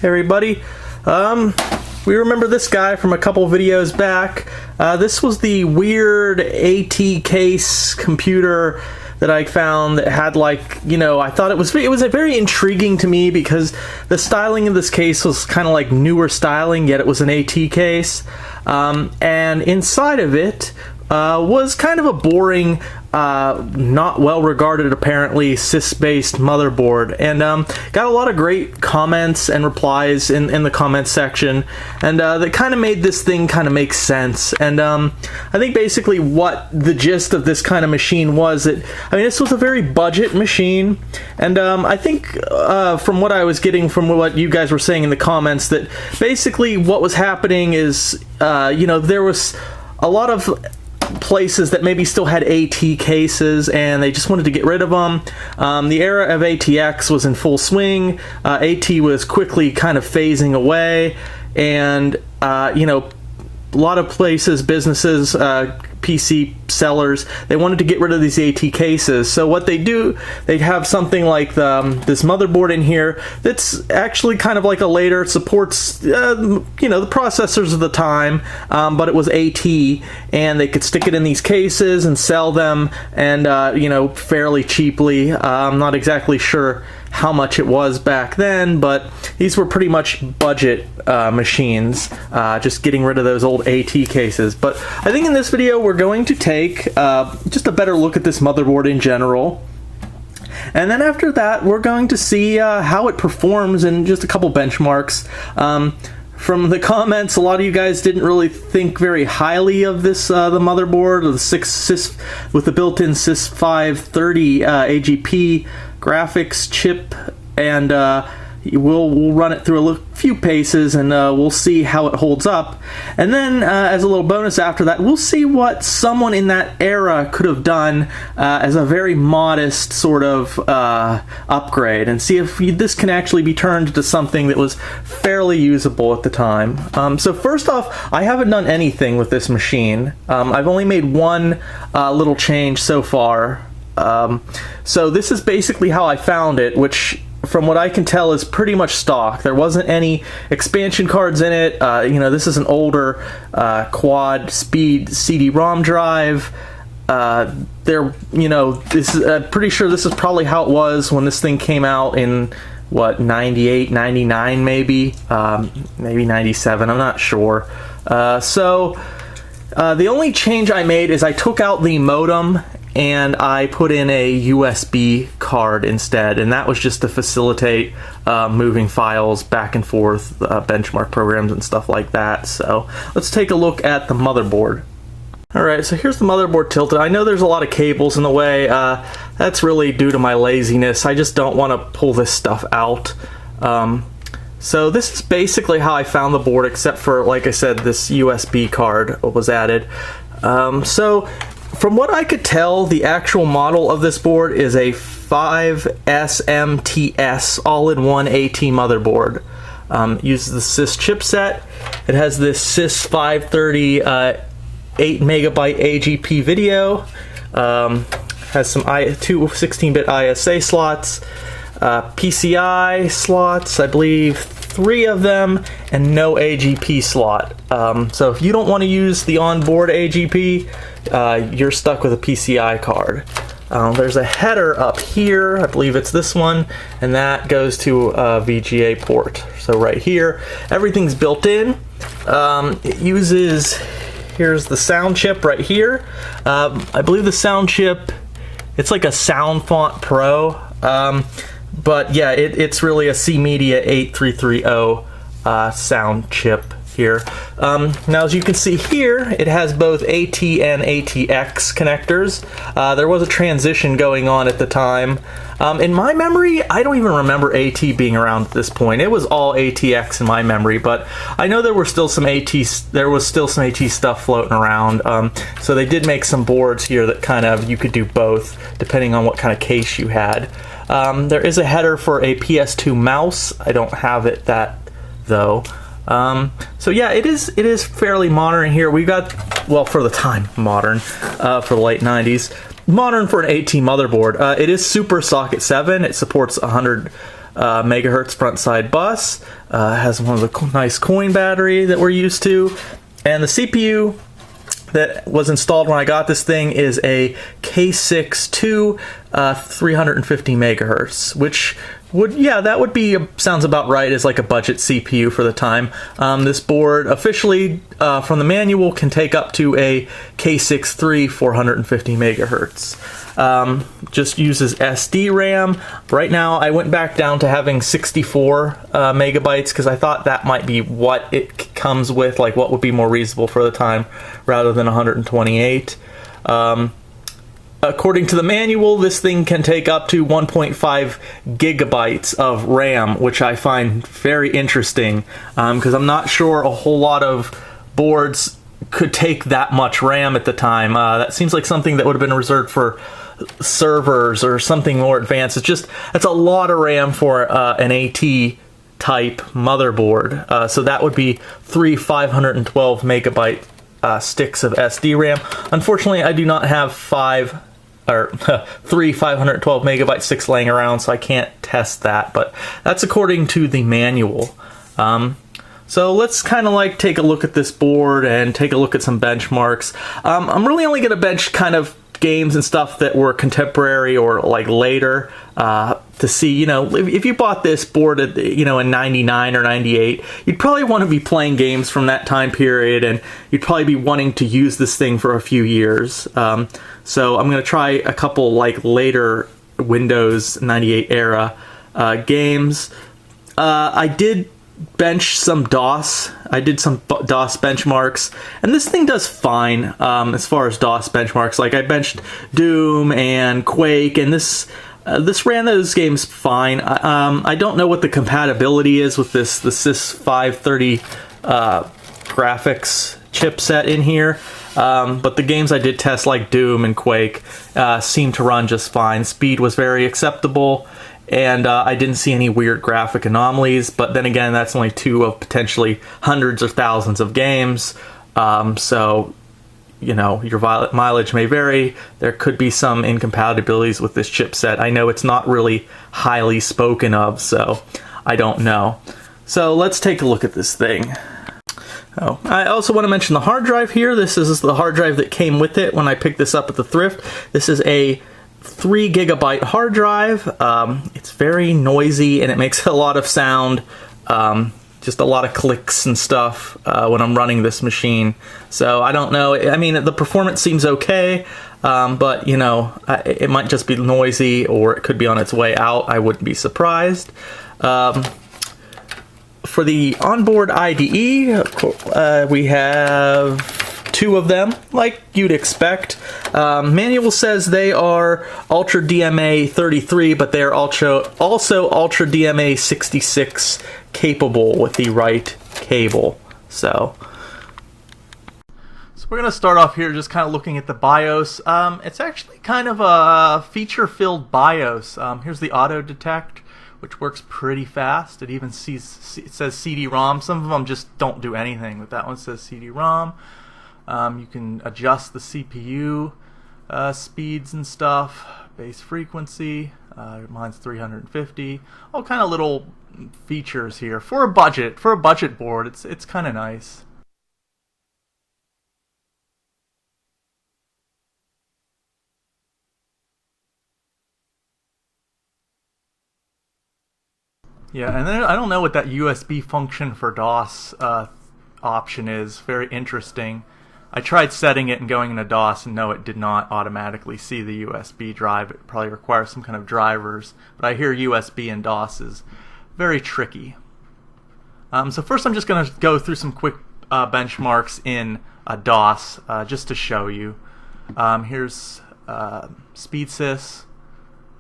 Hey everybody, we remember this guy from a couple videos back. This was the weird AT case computer that I found that had, like, you know, I thought it was very intriguing to me because the styling of this case was kind of like newer styling, yet it was an AT case. And inside of it was kind of a boring, not well regarded apparently SIS-based motherboard, and got a lot of great comments and replies in the comments section, and that kind of made this thing kind of make sense. And I think basically what the gist of this kind of machine was that, I mean, this was a very budget machine, and I think from what I was getting from what you guys were saying in the comments, that basically what was happening is, you know, there was a lot of places that maybe still had AT cases and they just wanted to get rid of them. The era of ATX was in full swing. AT was quickly kind of phasing away, and you know, a lot of places, businesses, PC sellers, they wanted to get rid of these AT cases. So what they do, they have something like this motherboard in here that's actually kind of like a later, supports you know, the processors of the time, but it was AT, and they could stick it in these cases and sell them, and you know, fairly cheaply. I'm not exactly sure how much it was back then, but these were pretty much budget machines, just getting rid of those old AT cases. But I think in this video we're going to take just a better look at this motherboard in general, and then after that we're going to see how it performs in just a couple benchmarks. From the comments, a lot of you guys didn't really think very highly of this, the motherboard, or the SIS with the built-in SIS 530 AGP graphics chip, and we'll run it through a few paces, and we'll see how it holds up. And then as a little bonus after that, we'll see what someone in that era could have done as a very modest sort of upgrade, and see if this can actually be turned into something that was fairly usable at the time. So first off, I haven't done anything with this machine. I've only made one little change so far. So this is basically how I found it, which from what I can tell is pretty much stock. There wasn't any expansion cards in it. You know, this is an older quad speed CD-ROM drive. You know, this is, pretty sure this is probably how it was when this thing came out in, what, 98, 99 maybe? Maybe 97, I'm not sure. So the only change I made is I took out the modem and I put in a USB card instead, and that was just to facilitate moving files back and forth, benchmark programs and stuff like that. So let's take a look at the motherboard. Alright, so here's the motherboard tilted. I know there's a lot of cables in the way. That's really due to my laziness. I just don't want to pull this stuff out. So this is basically how I found the board, except for, like I said, this USB card was added. So from what I could tell, the actual model of this board is a 5SMTS all-in-one AT motherboard. Uses the SIS chipset. It has this SIS 530 8 megabyte AGP video. Has some two 16-bit ISA slots, PCI slots, I believe 3 of them, and no AGP slot. So if you don't want to use the onboard AGP, you're stuck with a PCI card. There's a header up here, I believe it's this one, and that goes to a VGA port. So right here, everything's built in. It uses, here's the sound chip right here. I believe the sound chip, it's like a Sound Font Pro. But yeah, it's really a C-Media 8330 sound chip here. Now, as you can see here, it has both AT and ATX connectors. There was a transition going on at the time. In my memory, I don't even remember AT being around at this point. It was all ATX in my memory, but I know there was still some AT stuff floating around. So they did make some boards here that kind of, you could do both depending on what kind of case you had. There is a header for a PS2 mouse. I don't have it though. So yeah, it is fairly modern here. We've got, well, for the time, modern, for the late 90s. Modern for an AT motherboard. It is Super Socket 7. It supports 100 megahertz front side bus. Has one of the nice coin battery that we're used to, and the CPU that was installed when I got this thing is a K6-2 350 megahertz, which would, yeah, that would be, sounds about right as like a budget CPU for the time. This board officially from the manual can take up to a K6-3 450 megahertz. Just uses SD RAM. Right now I went back down to having 64 megabytes because I thought that might be what it comes with, like what would be more reasonable for the time rather than 128. According to the manual, this thing can take up to 1.5 gigabytes of RAM, which I find very interesting because I'm not sure a whole lot of boards could take that much RAM at the time. That seems like something that would have been reserved for servers or something more advanced. It's a lot of RAM for an AT type motherboard. So that would be 3 512 megabyte sticks of SD RAM. Unfortunately, I do not have 3 512 megabyte sticks laying around, so I can't test that, but that's according to the manual. So let's kind of like take a look at this board and take a look at some benchmarks. I'm really only going to bench kind of games and stuff that were contemporary or like later to see, you know, if you bought this board at, you know, in 99 or 98, you'd probably want to be playing games from that time period, and you'd probably be wanting to use this thing for a few years. So I'm going to try a couple like later Windows 98 era games. I did bench some DOS. I did some DOS benchmarks, and this thing does fine as far as DOS benchmarks. Like I benched Doom and Quake, and this ran those games fine. I don't know what the compatibility is with the SIS 530 graphics chipset in here, but the games I did test, like Doom and Quake, seemed to run just fine. Speed was very acceptable, and I didn't see any weird graphic anomalies, but then again, that's only 2 of potentially hundreds or thousands of games, so, you know, your mileage may vary. There could be some incompatibilities with this chipset. I know it's not really highly spoken of, so I don't know. So let's take a look at this thing. Oh, I also want to mention the hard drive here. This is the hard drive that came with it when I picked this up at the thrift. This is a 3 gigabyte hard drive. It's very noisy and it makes a lot of sound, just a lot of clicks and stuff when I'm running this machine. So I don't know. I mean, the performance seems okay, but you know, it might just be noisy, or it could be on its way out. I wouldn't be surprised. For the onboard IDE, we have 2 of them, like you'd expect. Manual says they are Ultra DMA 33, but they are also Ultra DMA 66 capable with the right cable. So we're going to start off here just kind of looking at the BIOS. It's actually kind of a feature-filled BIOS. Here's the auto detect, which works pretty fast. It even it says CD-ROM. Some of them just don't do anything, but that one says CD-ROM. You can adjust the CPU speeds and stuff, base frequency. Mine's 350. All kind of little features here for a budget board. It's kind of nice. Yeah, and then I don't know what that USB function for DOS option is. Very interesting. I tried setting it and going into DOS, and no, it did not automatically see the USB drive. It probably requires some kind of drivers, but I hear USB in DOS is very tricky. So first I'm just going to go through some quick benchmarks in DOS just to show you. Here's SpeedSys,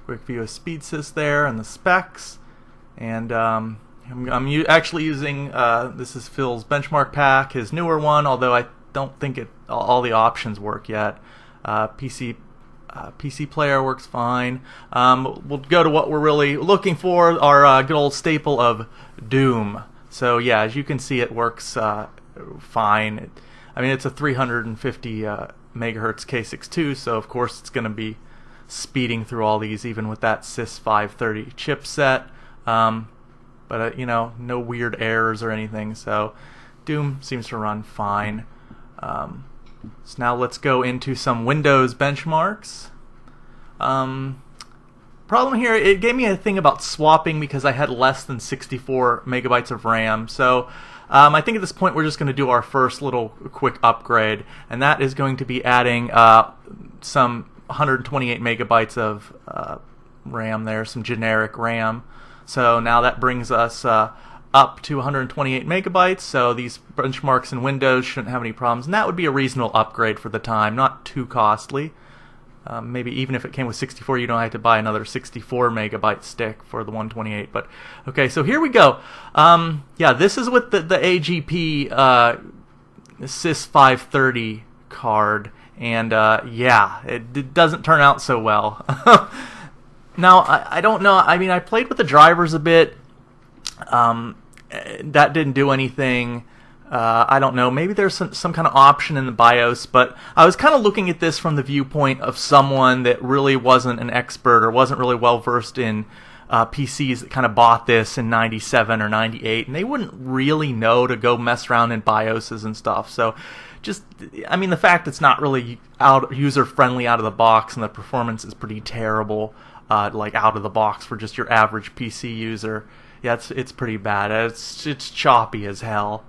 quick view of SpeedSys there, and the specs. And I'm actually using, this is Phil's benchmark pack, his newer one, although I don't think all the options work yet. PC player works fine. We'll go to what we're really looking for, our good old staple of Doom. So yeah, as you can see, it works fine. I mean, it's a 350 megahertz K6-2, so of course it's going to be speeding through all these, even with that SIS 530 chipset. but you know, no weird errors or anything, so Doom seems to run fine. So now let's go into some Windows benchmarks. Problem here, it gave me a thing about swapping because I had less than 64 megabytes of RAM. So I think at this point we're just going to do our first little quick upgrade, and that is going to be adding some 128 megabytes of RAM there, some generic RAM. So now that brings us up to 128 megabytes, so these benchmarks in Windows shouldn't have any problems, and that would be a reasonable upgrade for the time, not too costly. Maybe even if it came with 64, you don't have to buy another 64 megabyte stick for the 128. But okay, so here we go. Yeah, this is with the AGP SIS 530 card, and yeah, it doesn't turn out so well. Now, I don't know. I mean, I played with the drivers a bit. That didn't do anything. I don't know, maybe there's some kind of option in the BIOS, but I was kind of looking at this from the viewpoint of someone that really wasn't an expert or wasn't really well versed in PCs that kind of bought this in 97 or 98, and they wouldn't really know to go mess around in BIOSes and stuff. So just, I mean, the fact it's not really user-friendly out of the box and the performance is pretty terrible, like out of the box for just your average PC user. Yeah, it's pretty bad. It's choppy as hell.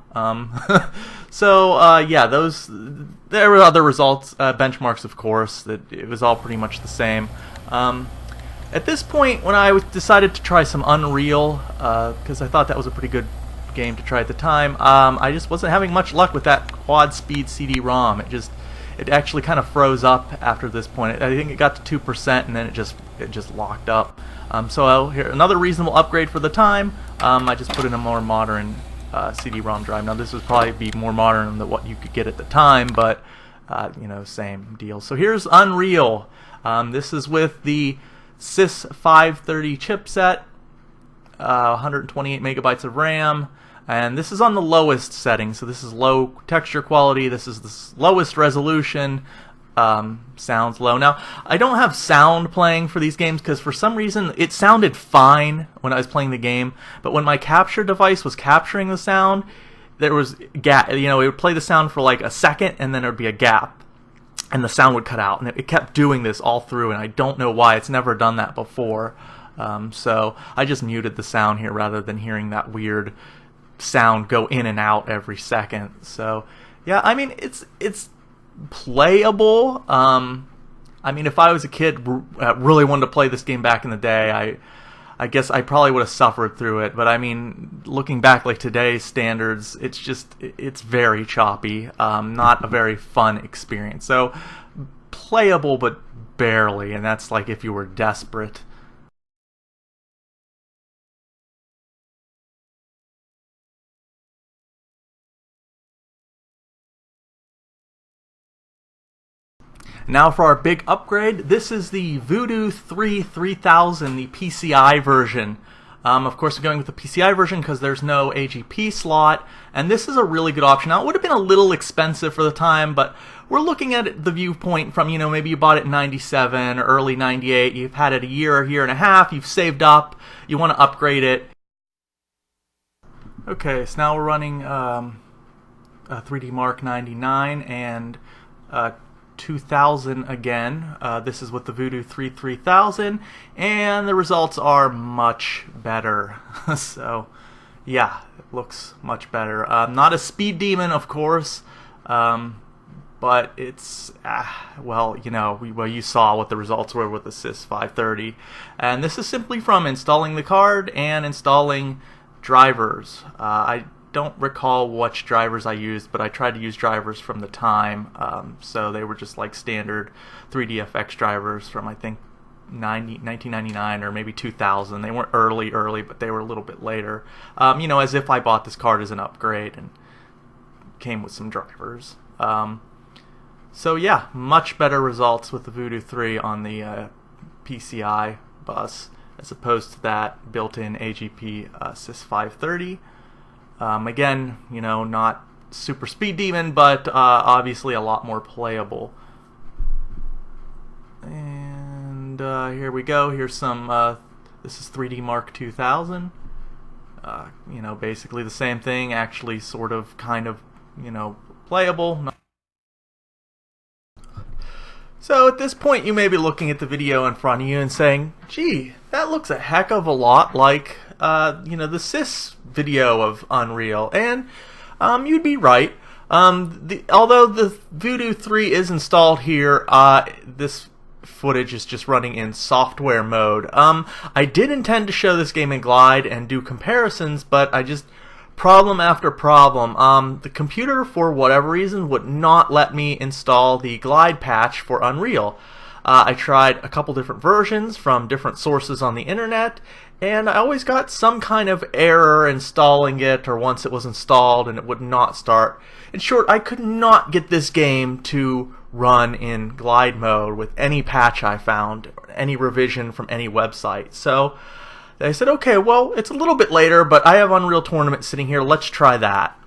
So yeah, there were other results, benchmarks, of course. That it was all pretty much the same. At this point, when I decided to try some Unreal, because I thought that was a pretty good game to try at the time, I just wasn't having much luck with that quad speed CD-ROM. It actually kind of froze up after this point. I think it got to 2%, and then it just locked up. So here, another reasonable upgrade for the time. I just put in a more modern CD-ROM drive. Now this would probably be more modern than what you could get at the time, but you know, same deal. So here's Unreal. This is with the SIS 530 chipset, 128 megabytes of RAM, and this is on the lowest setting. So this is low texture quality. This is the lowest resolution. Sounds low. Now, I don't have sound playing for these games because for some reason it sounded fine when I was playing the game, but when my capture device was capturing the sound, there was gap. You know, it would play the sound for like a second, and then there would be a gap, and the sound would cut out, and it kept doing this all through, and I don't know why. It's never done that before. So I just muted the sound here rather than hearing that weird sound go in and out every second. So yeah, I mean, it's playable. I mean, if I was a kid really wanted to play this game back in the day, I guess I probably would have suffered through it. But I mean, looking back like today's standards, it's very choppy. Not a very fun experience. So playable, but barely, and that's like if you were desperate. Now for our big upgrade, this is the Voodoo 3 3000, the PCI version. Of course, we're going with the PCI version because there's no AGP slot, and this is a really good option. Now, it would have been a little expensive for the time, but we're looking at it, the viewpoint from, you know, maybe you bought it in 97 or early 98, you've had it a year and a half, you've saved up, you want to upgrade it. Okay, so now we're running 3D Mark 99 and 2000 again. This is with the Voodoo 3 3000, and the results are much better. So yeah, it looks much better. Not a speed demon, of course, but it's well, you know, you saw what the results were with the SIS 530, and this is simply from installing the card and installing drivers. I don't recall which drivers I used, but I tried to use drivers from the time, so they were just like standard 3DFX drivers from, I think, 1999 or maybe 2000. They weren't early, but they were a little bit later. You know, as if I bought this card as an upgrade and came with some drivers. So yeah, much better results with the Voodoo 3 on the PCI bus as opposed to that built-in AGP SIS 530. Again, you know, not super speed demon, but obviously a lot more playable. And here we go. Here's some This is 3D Mark 2000. You know, basically the same thing, actually sort of, kind of, you know, playable. So at this point you may be looking at the video in front of you and saying, gee, that looks a heck of a lot like, you know, the SIS video of Unreal. And you'd be right. Although the Voodoo 3 is installed here, this footage is just running in software mode. I did intend to show this game in Glide and do comparisons, but I just... problem after problem. The computer, for whatever reason, would not let me install the Glide patch for Unreal. I tried a couple different versions from different sources on the internet, and I always got some kind of error installing it, or once it was installed and it would not start. In short, I could not get this game to run in Glide mode with any patch I found, or any revision from any website. So I said, okay, well, it's a little bit later, but I have Unreal Tournament sitting here. Let's try that.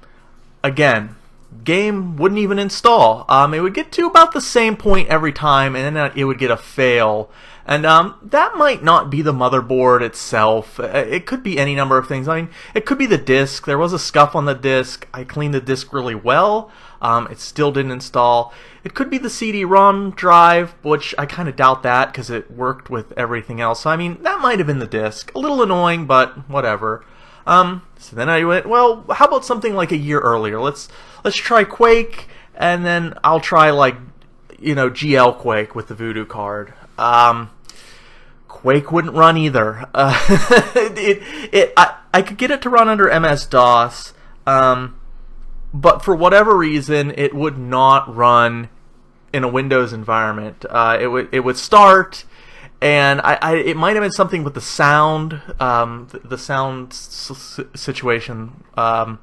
Again, game wouldn't even install. It would get to about the same point every time, and then it would get a fail. And that might not be the motherboard itself. It could be any number of things. I mean, it could be the disk. There was a scuff on the disk. I cleaned the disk really well. It still didn't install. It could be the CD-ROM drive, which I kind of doubt that because it worked with everything else. So, I mean, that might have been the disk. A little annoying, but whatever. So then I went, well, how about something like a year earlier? Let's try Quake, and then I'll try, like, you know, GL Quake with the Voodoo card. Quake wouldn't run either. I could get it to run under MS-DOS, but for whatever reason, it would not run in a Windows environment. It would start, and it might have been something with the sound, the sound situation. I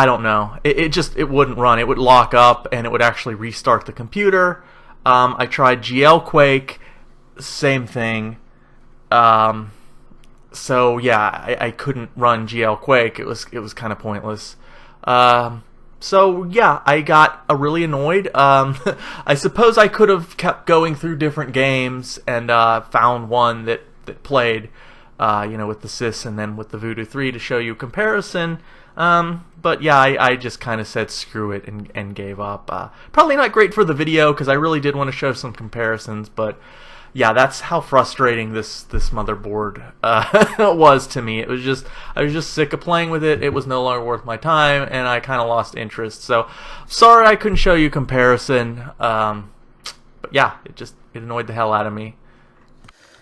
don't know. It wouldn't run. It would lock up, and it would actually restart the computer. I tried GL Quake, same thing. So yeah, I couldn't run GL Quake. It was kind of pointless. So yeah, I got really annoyed. I suppose I could have kept going through different games and found one that played, you know, with the SIS and then with the Voodoo 3 to show you a comparison. But yeah, I just kind of said screw it and gave up. Probably not great for the video because I really did want to show some comparisons, but yeah, that's how frustrating this motherboard was to me. I was just sick of playing with it. It was no longer worth my time, and I kind of lost interest. So sorry I couldn't show you a comparison. But yeah, it annoyed the hell out of me.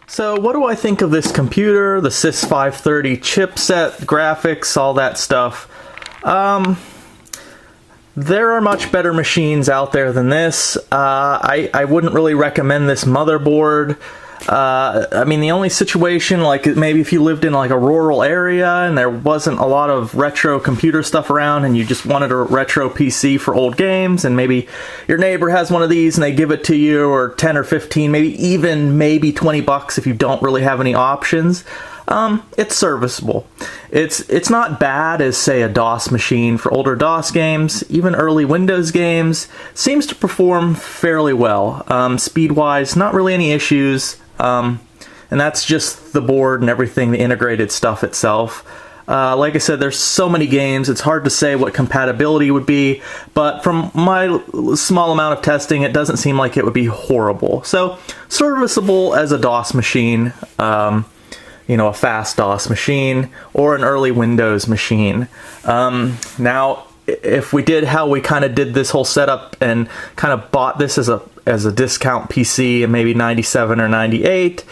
So what do I think of this computer, the SIS 530 chipset, graphics, all that stuff? There are much better machines out there than this. I wouldn't really recommend this motherboard. I mean, the only situation, like maybe if you lived in like a rural area and there wasn't a lot of retro computer stuff around and you just wanted a retro PC for old games, and maybe your neighbor has one of these and they give it to you, or 10 or 15, maybe 20 bucks if you don't really have any options. It's serviceable. It's not bad as, say, a DOS machine. For older DOS games, even early Windows games, seems to perform fairly well. Speed-wise, not really any issues, and that's just the board and everything, the integrated stuff itself. Like I said, there's so many games, it's hard to say what compatibility would be, but from my small amount of testing, it doesn't seem like it would be horrible. So, serviceable as a DOS machine. You know, a fast DOS machine or an early Windows machine. Now, if we did how we kind of did this whole setup and kind of bought this as a discount PC in maybe 97 or 98,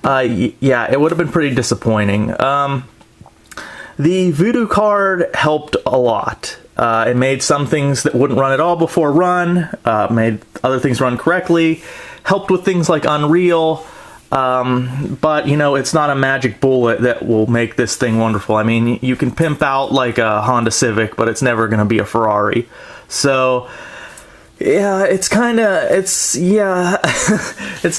yeah, it would have been pretty disappointing. The Voodoo card helped a lot. It made some things that wouldn't run at all before run, made other things run correctly, helped with things like Unreal. But, you know, it's not a magic bullet that will make this thing wonderful. I mean, you can pimp out like a Honda Civic, but it's never going to be a Ferrari. So, yeah, it's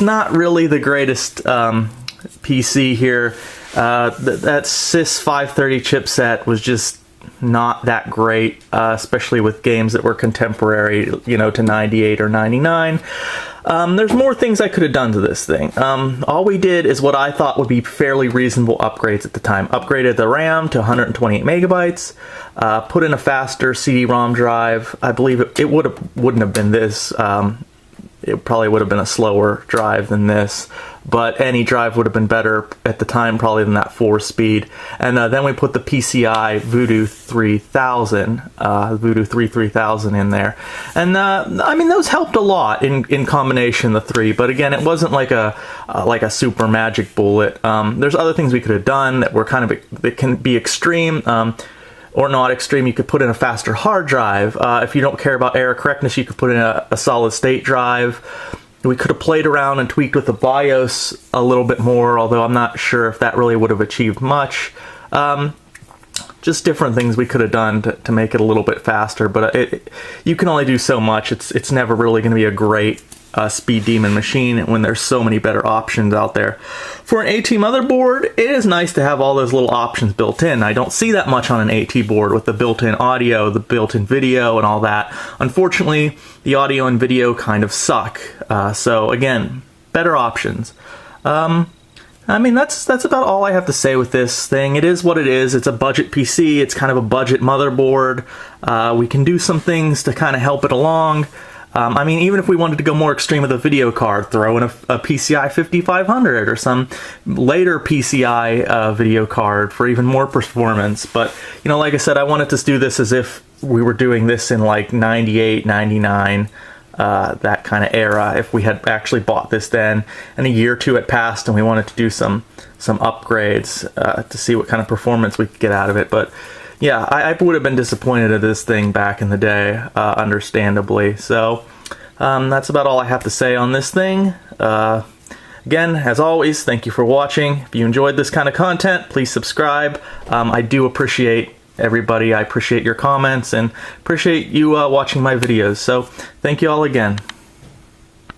not really the greatest PC here. That SIS 530 chipset was just not that great, especially with games that were contemporary, you know, to 98 or 99. There's more things I could have done to this thing. All we did is what I thought would be fairly reasonable upgrades at the time. Upgraded the RAM to 128 megabytes, put in a faster CD-ROM drive. I believe it wouldn't have been this. It probably would have been a slower drive than this, but any drive would have been better at the time probably than that 4-speed. And then we put the PCI Voodoo 3000, Voodoo 3000 in there. And I mean, those helped a lot in combination, the three, but again, it wasn't like a super magic bullet. There's other things we could have done that were kind of, that can be extreme. Or not extreme, you could put in a faster hard drive. If you don't care about error correctness, you could put in a solid state drive. We could have played around and tweaked with the BIOS a little bit more, although I'm not sure if that really would have achieved much. Just different things we could have done to make it a little bit faster, but you can only do so much. It's never really going to be a great speed demon machine when there's so many better options out there. For an AT motherboard, it is nice to have all those little options built in. I don't see that much on an AT board with the built-in audio, the built-in video, and all that. Unfortunately, the audio and video kind of suck. So again, better options. I mean, that's about all I have to say with this thing. It is what it is. It's a budget PC. It's kind of a budget motherboard. We can do some things to kind of help it along. I mean, even if we wanted to go more extreme with a video card, throw in a PCI 5500 or some later PCI video card for even more performance. But, you know, like I said, I wanted to do this as if we were doing this in like 98, 99, that kind of era. If we had actually bought this then, and a year or two had passed and we wanted to do some upgrades to see what kind of performance we could get out of it. But yeah, I would have been disappointed at this thing back in the day, understandably. So that's about all I have to say on this thing. Again, as always, thank you for watching. If you enjoyed this kind of content, please subscribe. I do appreciate everybody. I appreciate your comments and appreciate you watching my videos. So thank you all again.